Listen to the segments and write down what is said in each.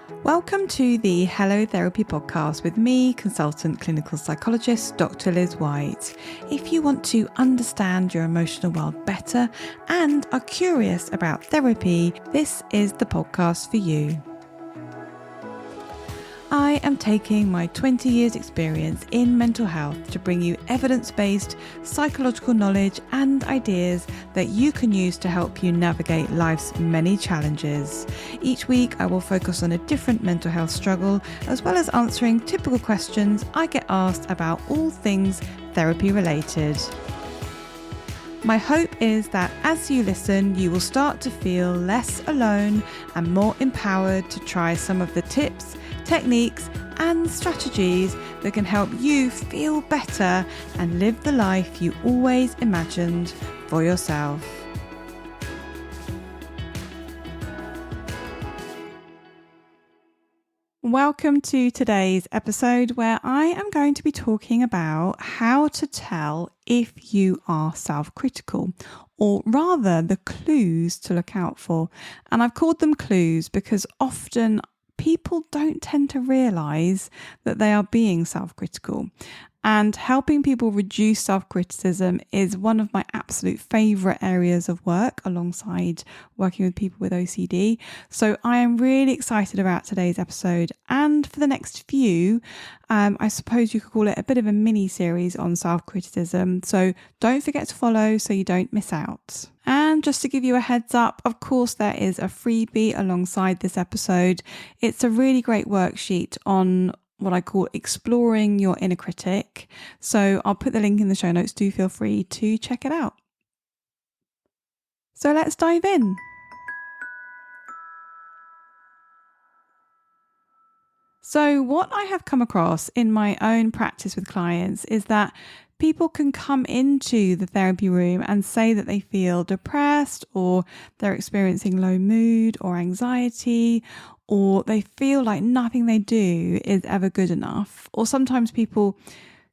Welcome to the Hello Therapy podcast with me, consultant clinical psychologist Dr. Liz White. If you want to understand your emotional world better and are curious about therapy, this is the podcast for you. I am taking my 20 years experience in mental health to bring you evidence-based psychological knowledge and ideas that you can use to help you navigate life's many challenges. Each week I will focus on a different mental health struggle, as well as answering typical questions I get asked about all things therapy related. My hope is that as you listen, you will start to feel less alone and more empowered to try some of the tips, techniques and strategies that can help you feel better and live the life you always imagined for yourself. Welcome to today's episode, where I am going to be talking about how to tell if you are self-critical, or rather the clues to look out for. And I've called them clues because often people don't tend to realise that they are being self-critical. And helping people reduce self-criticism is one of my absolute favourite areas of work, alongside working with people with OCD. So I am really excited about today's episode. And for the next few, I suppose you could call it a bit of a mini series on self-criticism. So don't forget to follow so you don't miss out. And just to give you a heads up, of course, there is a freebie alongside this episode. It's a really great worksheet on what I call exploring your inner critic. So I'll put the link in the show notes. Do feel free to check it out. So let's dive in. So what I have come across in my own practice with clients is that people can come into the therapy room and say that they feel depressed, or they're experiencing low mood or anxiety, or they feel like nothing they do is ever good enough. Or sometimes people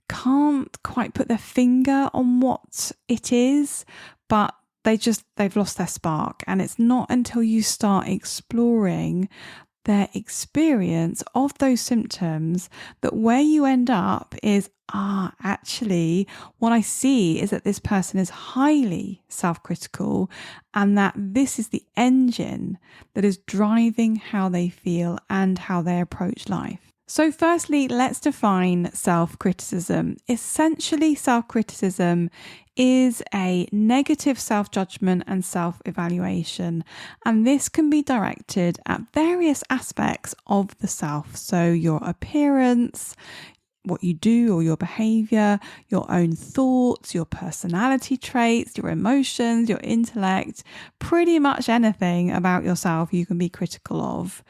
can't quite put their finger on what it is, but they've lost their spark. And it's not until you start exploring their experience of those symptoms that where you end up is, actually, what I see is that this person is highly self-critical, and that this is the engine that is driving how they feel and how they approach life. So firstly, let's define self-criticism. Essentially, self-criticism is a negative self-judgment and self-evaluation. And this can be directed at various aspects of the self. So your appearance, what you do or your behavior, your own thoughts, your personality traits, your emotions, your intellect, pretty much anything about yourself you can be critical of.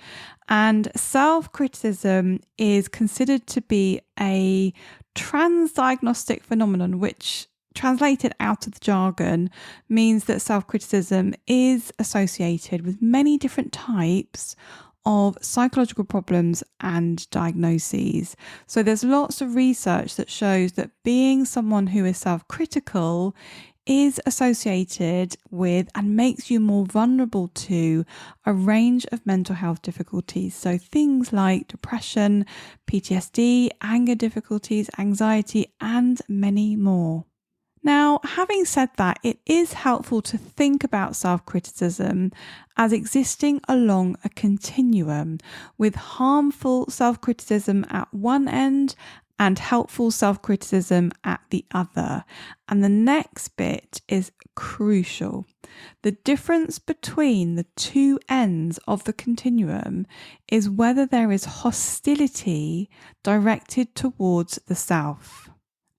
And self-criticism is considered to be a transdiagnostic phenomenon, which translated out of the jargon means that self-criticism is associated with many different types of psychological problems and diagnoses. So there's lots of research that shows that being someone who is self-critical is associated with and makes you more vulnerable to a range of mental health difficulties. So things like depression, PTSD, anger difficulties, anxiety, and many more. Now, having said that, it is helpful to think about self-criticism as existing along a continuum, with harmful self-criticism at one end and helpful self-criticism at the other. And the next bit is crucial. The difference between the two ends of the continuum is whether there is hostility directed towards the self.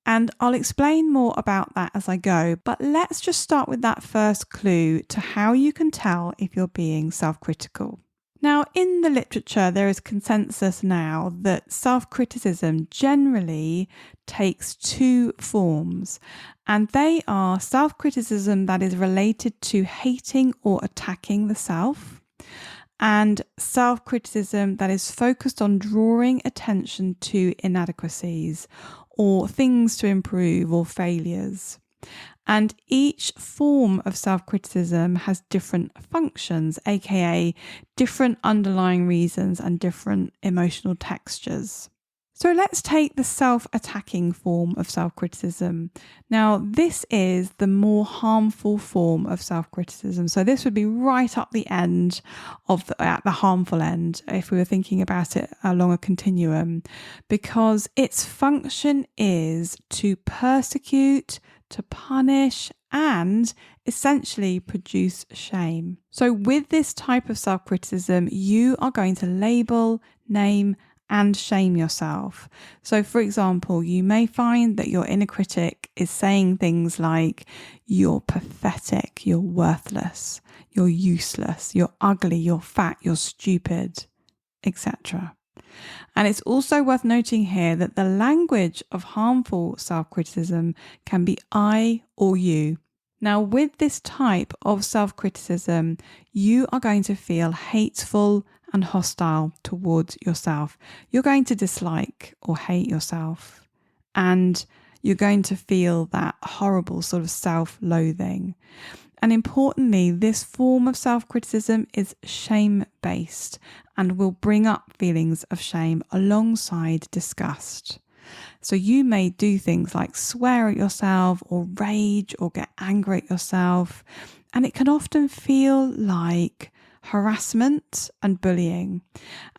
And I'll explain more about that as I go, but let's just start with that first clue to how you can tell if you're being self-critical. Now, in the literature, there is consensus now that self-criticism generally takes two forms, and they are self-criticism that is related to hating or attacking the self, and self-criticism that is focused on drawing attention to inadequacies or things to improve or failures. And each form of self-criticism has different functions, aka different underlying reasons and different emotional textures. So let's take the self-attacking form of self-criticism. Now, this is the more harmful form of self-criticism. So this would be right up the end of at the harmful end, if we were thinking about it along a continuum, because its function is to persecute, to punish, and essentially produce shame. So with this type of self-criticism, you are going to label, name, and shame yourself. So for example, you may find that your inner critic is saying things like, you're pathetic, you're worthless, you're useless, you're ugly, you're fat, you're stupid, etc. And it's also worth noting here that the language of harmful self-criticism can be I or you. Now, with this type of self-criticism, you are going to feel hateful and hostile towards yourself. You're going to dislike or hate yourself, and you're going to feel that horrible sort of self-loathing. And importantly, this form of self-criticism is shame-based and will bring up feelings of shame alongside disgust. So you may do things like swear at yourself or rage or get angry at yourself. And it can often feel like harassment and bullying.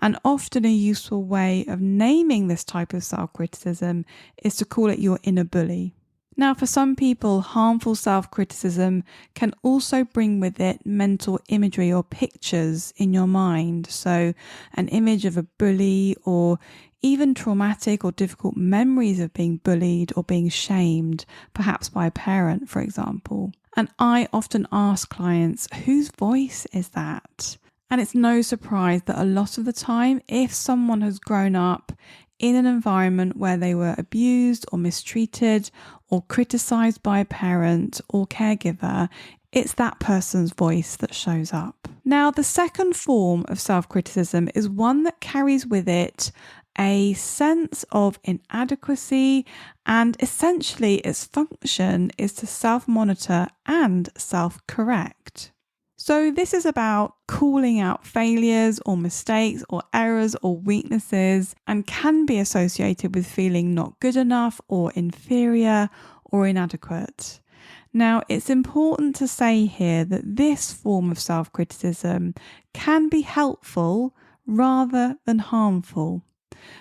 And often a useful way of naming this type of self-criticism is to call it your inner bully. Now, for some people, harmful self-criticism can also bring with it mental imagery or pictures in your mind. So an image of a bully, or even traumatic or difficult memories of being bullied or being shamed, perhaps by a parent, for example. And I often ask clients, whose voice is that? And it's no surprise that a lot of the time, if someone has grown up in an environment where they were abused or mistreated or criticized by a parent or caregiver, it's that person's voice that shows up. Now, the second form of self-criticism is one that carries with it a sense of inadequacy, and essentially its function is to self-monitor and self-correct. So this is about calling out failures or mistakes or errors or weaknesses, and can be associated with feeling not good enough or inferior or inadequate. Now, it's important to say here that this form of self-criticism can be helpful rather than harmful.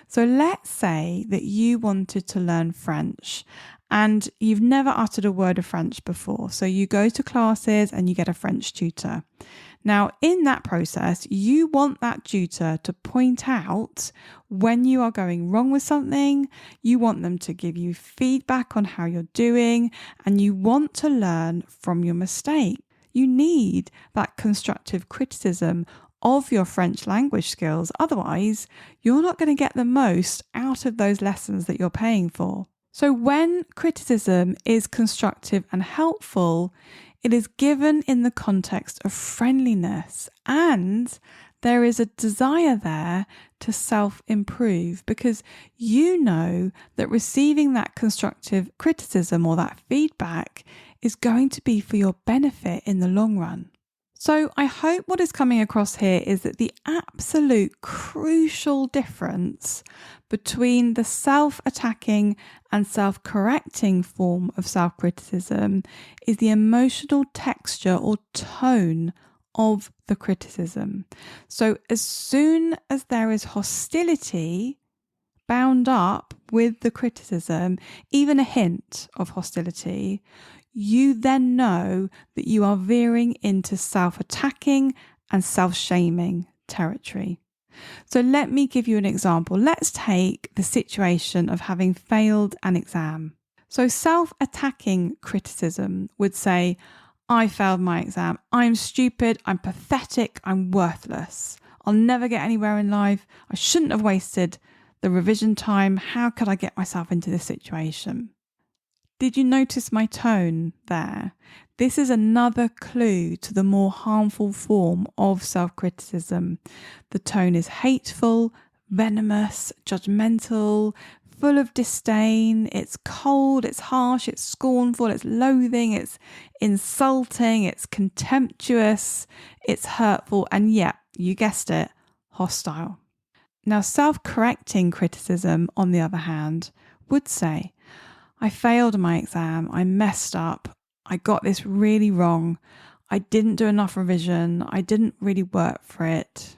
So let's say that you wanted to learn French and you've never uttered a word of French before. So you go to classes and you get a French tutor. Now, in that process, you want that tutor to point out when you are going wrong with something. You want them to give you feedback on how you're doing, and you want to learn from your mistake. You need that constructive criticism of your French language skills. Otherwise, you're not going to get the most out of those lessons that you're paying for. So when criticism is constructive and helpful, it is given in the context of friendliness, and there is a desire there to self-improve, because you know that receiving that constructive criticism or that feedback is going to be for your benefit in the long run. So I hope what is coming across here is that the absolute crucial difference between the self-attacking and self-correcting form of self-criticism is the emotional texture or tone of the criticism. So as soon as there is hostility bound up with the criticism, even a hint of hostility, you then know that you are veering into self-attacking and self-shaming territory. So let me give you an example. Let's take the situation of having failed an exam. So self-attacking criticism would say, I failed my exam. I'm stupid. I'm pathetic. I'm worthless. I'll never get anywhere in life. I shouldn't have wasted the revision time. How could I get myself into this situation? Did you notice my tone there? This is another clue to the more harmful form of self-criticism. The tone is hateful, venomous, judgmental, full of disdain, it's cold, it's harsh, it's scornful, it's loathing, it's insulting, it's contemptuous, it's hurtful, and yeah, you guessed it, hostile. Now, self-correcting criticism, on the other hand, would say, I failed my exam, I messed up, I got this really wrong, I didn't do enough revision, I didn't really work for it.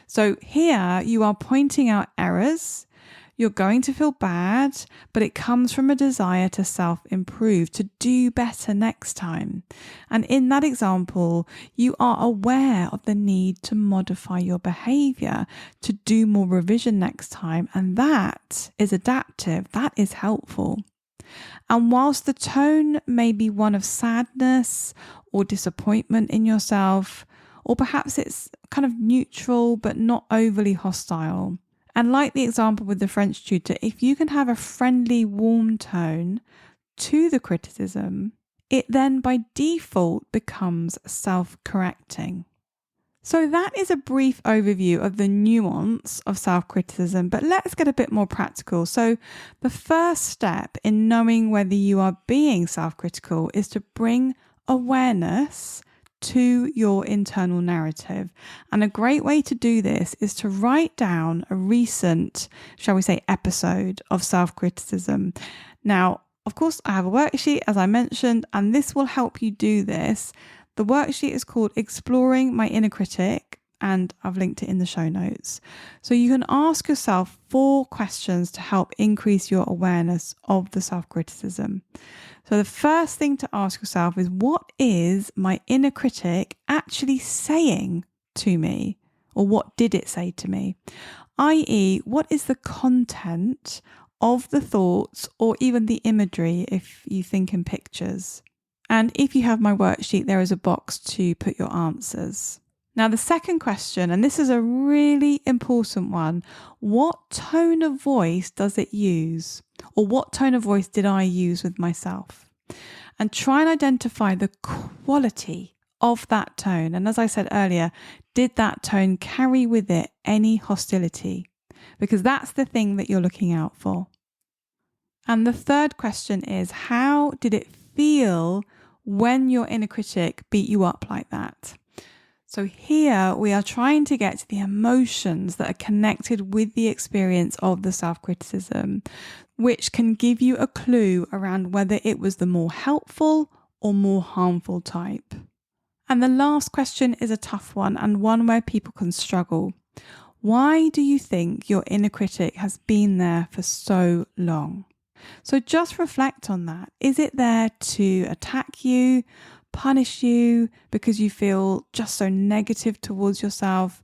So here you are pointing out errors, you're going to feel bad, but it comes from a desire to self-improve, to do better next time. And in that example, you are aware of the need to modify your behavior, to do more revision next time. And that is adaptive, that is helpful. And whilst the tone may be one of sadness or disappointment in yourself, or perhaps it's kind of neutral but not overly hostile. And like the example with the French tutor, if you can have a friendly, warm tone to the criticism, it then by default becomes self-correcting. So that is a brief overview of the nuance of self-criticism, but let's get a bit more practical. So the first step in knowing whether you are being self-critical is to bring awareness to your internal narrative. And a great way to do this is to write down a recent, shall we say, episode of self-criticism. Now, of course, I have a worksheet, as I mentioned, and this will help you do this. The worksheet is called Exploring My Inner Critic, and I've linked it in the show notes. So you can ask yourself 4 questions to help increase your awareness of the self-criticism. So the first thing to ask yourself is, what is my inner critic actually saying to me? Or what did it say to me? i.e., what is the content of the thoughts or even the imagery if you think in pictures? And if you have my worksheet, there is a box to put your answers. Now, the second question, and this is a really important one, what tone of voice does it use? Or what tone of voice did I use with myself? And try and identify the quality of that tone. And as I said earlier, did that tone carry with it any hostility? Because that's the thing that you're looking out for. And the third question is, how did it feel when your inner critic beat you up like that? So here we are trying to get to the emotions that are connected with the experience of the self-criticism, which can give you a clue around whether it was the more helpful or more harmful type. And the last question is a tough one, and one where people can struggle. Why do you think your inner critic has been there for so long? So just reflect on that. Is it there to attack you, punish you because you feel just so negative towards yourself?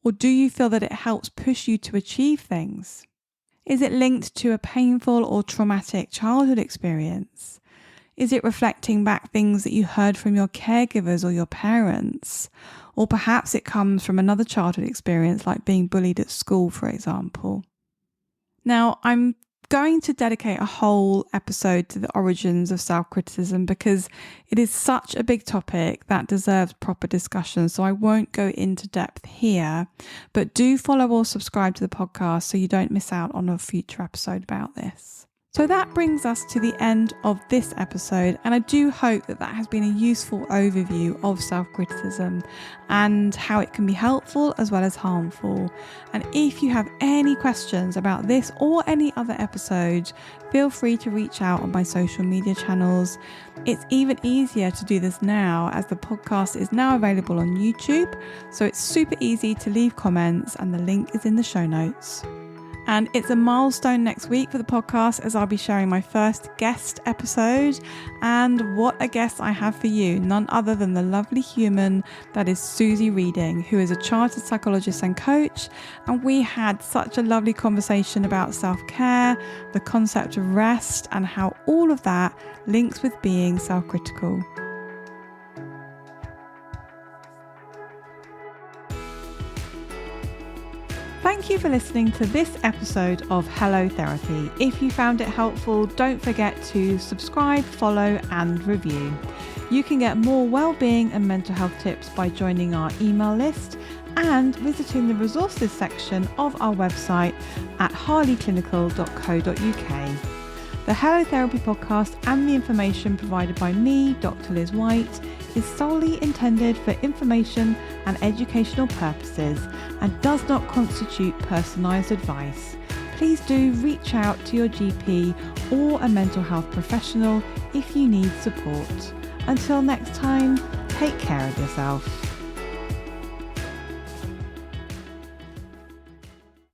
Or do you feel that it helps push you to achieve things? Is it linked to a painful or traumatic childhood experience? Is it reflecting back things that you heard from your caregivers or your parents? Or perhaps it comes from another childhood experience like being bullied at school, for example. Now, I'm going to dedicate a whole episode to the origins of self-criticism because it is such a big topic that deserves proper discussion. So I won't go into depth here, but do follow or subscribe to the podcast so you don't miss out on a future episode about this. So that brings us to the end of this episode, and I do hope that that has been a useful overview of self-criticism and how it can be helpful as well as harmful. And if you have any questions about this or any other episode, feel free to reach out on my social media channels. It's even easier to do this now as the podcast is now available on YouTube, so it's super easy to leave comments and the link is in the show notes. And it's a milestone next week for the podcast as I'll be sharing my first guest episode. And what a guest I have for you, none other than the lovely human that is Susie Reading, who is a chartered psychologist and coach. And we had such a lovely conversation about self-care, the concept of rest, and how all of that links with being self-critical. Thank you for listening to this episode of Hello Therapy. If you found it helpful, don't forget to subscribe, follow, and review. You can get more well-being and mental health tips by joining our email list, and visiting the resources section of our website at harleyclinical.co.uk. The Hello Therapy podcast and the information provided by me, Dr. Liz White, is solely intended for information and educational purposes and does not constitute personalised advice. Please do reach out to your GP or a mental health professional if you need support. Until next time, take care of yourself.